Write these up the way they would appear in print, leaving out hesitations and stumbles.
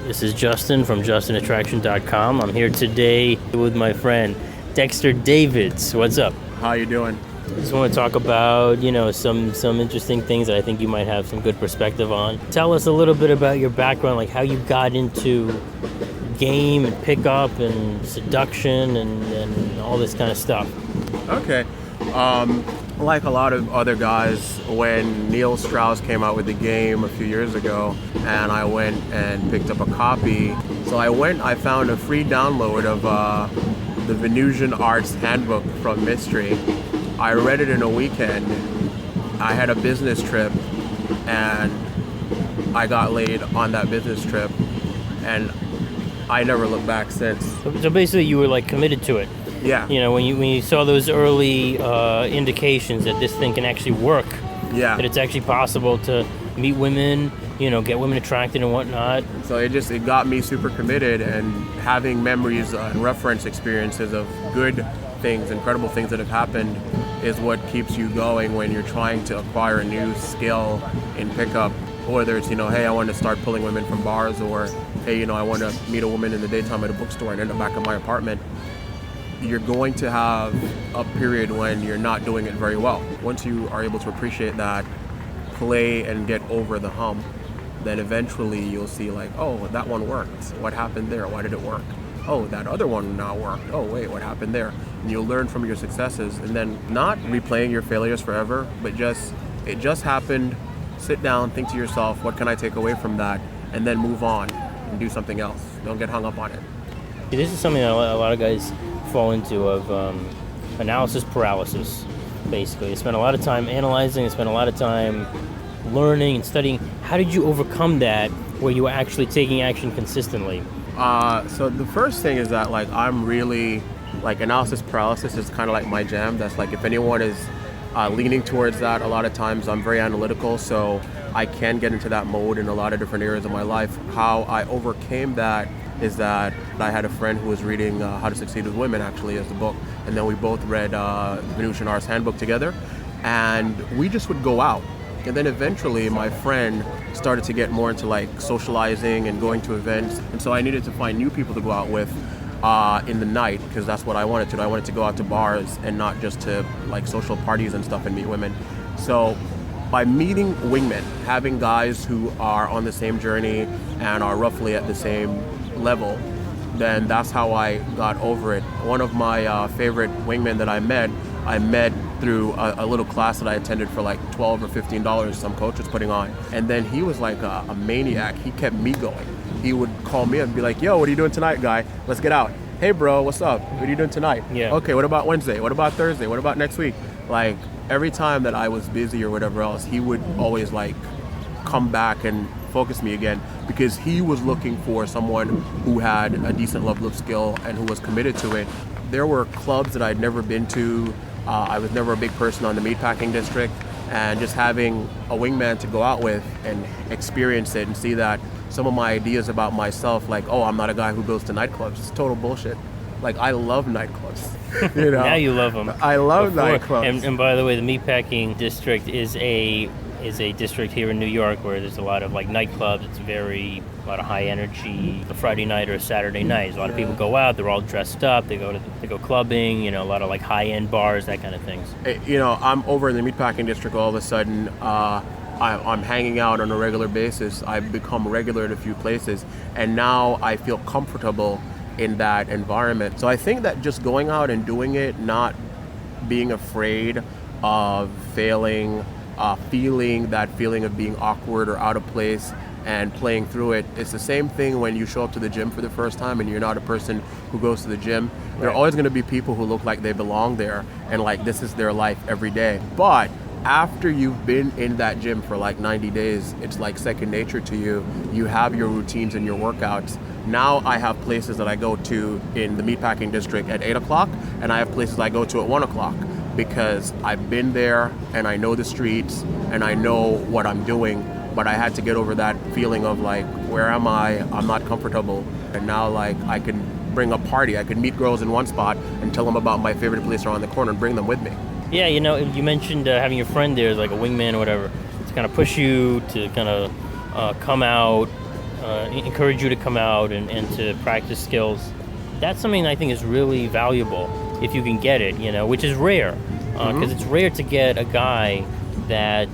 This is Justin from JustinAttraction.com. I'm here today with my friend Dexter Davids. What's up? How you doing? Just want to talk about, some interesting things that I think you might have some good perspective on. Tell us a little bit about your background, like how you got into game and pickup and seduction and all this kind of stuff. Okay. Like a lot of other guys, when Neil Strauss came out with the game a few years ago, and I went and picked up a copy. So I found a free download of the Venusian Arts Handbook from Mystery. I read it in a weekend. I had a business trip, and I got laid on that business trip, and I never looked back since. So basically you were like committed to it. Yeah. When you saw those early indications that this thing can actually work. Yeah. That it's actually possible to meet women, get women attracted and whatnot. So it got me super committed, and having memories and reference experiences of good things, incredible things that have happened is what keeps you going when you're trying to acquire a new skill in pickup. Whether it's, hey, I want to start pulling women from bars, or, hey, I want to meet a woman in the daytime at a bookstore and end up back in my apartment. You're going to have a period when you're not doing it very well. Once you are able to appreciate that, play and get over the hump, then eventually you'll see like, oh, that one worked. What happened there? Why did it work? Oh, that other one now worked. Oh, wait, what happened there? And you'll learn from your successes, and then not replaying your failures forever, but it just happened. Sit down, think to yourself, what can I take away from that? And then move on and do something else. Don't get hung up on it. This is something that a lot of guys fall into, of analysis paralysis, basically. They spend a lot of time analyzing, they spend a lot of time learning and studying. How did you overcome that where you were actually taking action consistently? So the first thing is that I'm really, analysis paralysis is kind of like my jam. That's if anyone is leaning towards that, a lot of times I'm very analytical, so I can get into that mode in a lot of different areas of my life. How I overcame that is that I had a friend who was reading How to Succeed with Women, actually, as the book, and then we both read the Venusian Arts Handbook together, and we just would go out. And then eventually my friend started to get more into socializing and going to events, and so I needed to find new people to go out with in the night, because that's what I wanted to do. I wanted to go out to bars and not just to social parties and stuff and meet women. So by meeting wingmen, having guys who are on the same journey and are roughly at the same level, then that's how I got over it. One of my favorite wingmen that I met through a little class that I attended for $12 or $15 some coach was putting on. And then he was like a maniac. He kept me going. He would call me and be like, yo, what are you doing tonight, guy? Let's get out. Hey, bro, what's up? What are you doing tonight? Yeah. Okay, what about Wednesday? What about Thursday? What about next week? Every time that I was busy or whatever else, he would always come back and focus me again, because he was looking for someone who had a decent level of skill and who was committed to it. There were clubs that I'd never been to. I was never a big person on the meatpacking district, and just having a wingman to go out with and experience it and see that some of my ideas about myself, I'm not a guy who goes to nightclubs, it's total bullshit. I love nightclubs. Now you love them. I love nightclubs. And by the way, the meatpacking district is a district here in New York where there's a lot of nightclubs. It's a lot of high energy. A Friday night or a Saturday night, a lot of people go out. They're all dressed up. They go clubbing. A lot of high end bars, that kind of things. I'm over in the meatpacking district. All of a sudden, I'm hanging out on a regular basis. I've become regular at a few places, and now I feel comfortable in that environment. So I think that just going out and doing it, not being afraid of failing, feeling that feeling of being awkward or out of place and playing through it. It's the same thing when you show up to the gym for the first time and you're not a person who goes to the gym. Right. There are always going to be people who look like they belong there and this is their life every day. But after you've been in that gym for 90 days, it's second nature to you. You have your routines and your workouts. Now I have places that I go to in the meatpacking district at 8 o'clock, and I have places I go to at 1 o'clock, because I've been there and I know the streets and I know what I'm doing. But I had to get over that feeling of where am I? I'm not comfortable. And now I can bring a party. I can meet girls in one spot and tell them about my favorite place around the corner and bring them with me. Yeah, you mentioned having your friend there as a wingman or whatever, to kind of push you to kind of come out, encourage you to come out and to practice skills. That's something I think is really valuable if you can get it, which is rare. Because it's rare to get a guy that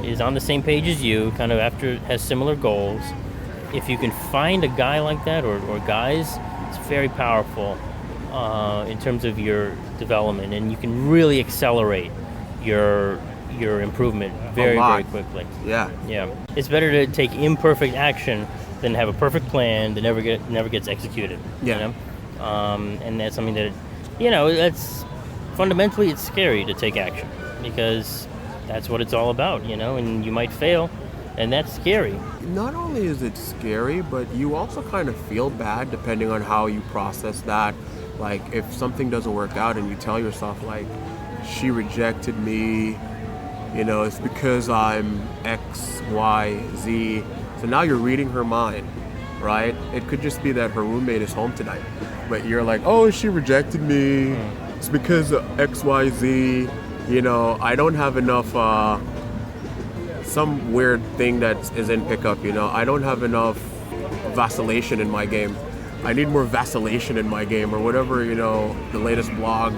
is on the same page as you, kind of has similar goals. If you can find a guy like that or guys, it's very powerful in terms of your development, and you can really accelerate your improvement very, very quickly. Yeah. It's better to take imperfect action than have a perfect plan that never gets executed. Yeah. And that's something that that's fundamentally it's scary to take action because that's what it's all about. And you might fail, and that's scary. Not only is it scary, but you also kind of feel bad depending on how you process that. Like if something doesn't work out and you tell yourself like, she rejected me, it's because I'm X, Y, Z. So now you're reading her mind, right? It could just be that her roommate is home tonight, but you're like, oh, she rejected me. It's because of X, Y, Z. I don't have enough, some weird thing that is in pickup, I don't have enough vacillation in my game. I need more vacillation in my game, or whatever, the latest blog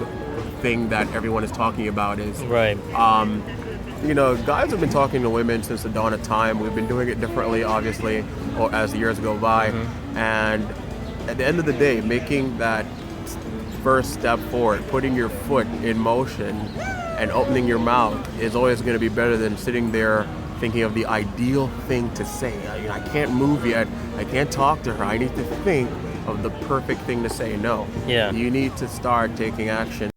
thing that everyone is talking about is. Right. Guys have been talking to women since the dawn of time. We've been doing it differently, obviously, or as the years go by. And at the end of the day, making that first step forward, putting your foot in motion and opening your mouth is always going to be better than sitting there thinking of the ideal thing to say. I can't move yet. I can't talk to her. I need to think of the perfect thing to say. No. Yeah. You need to start taking action.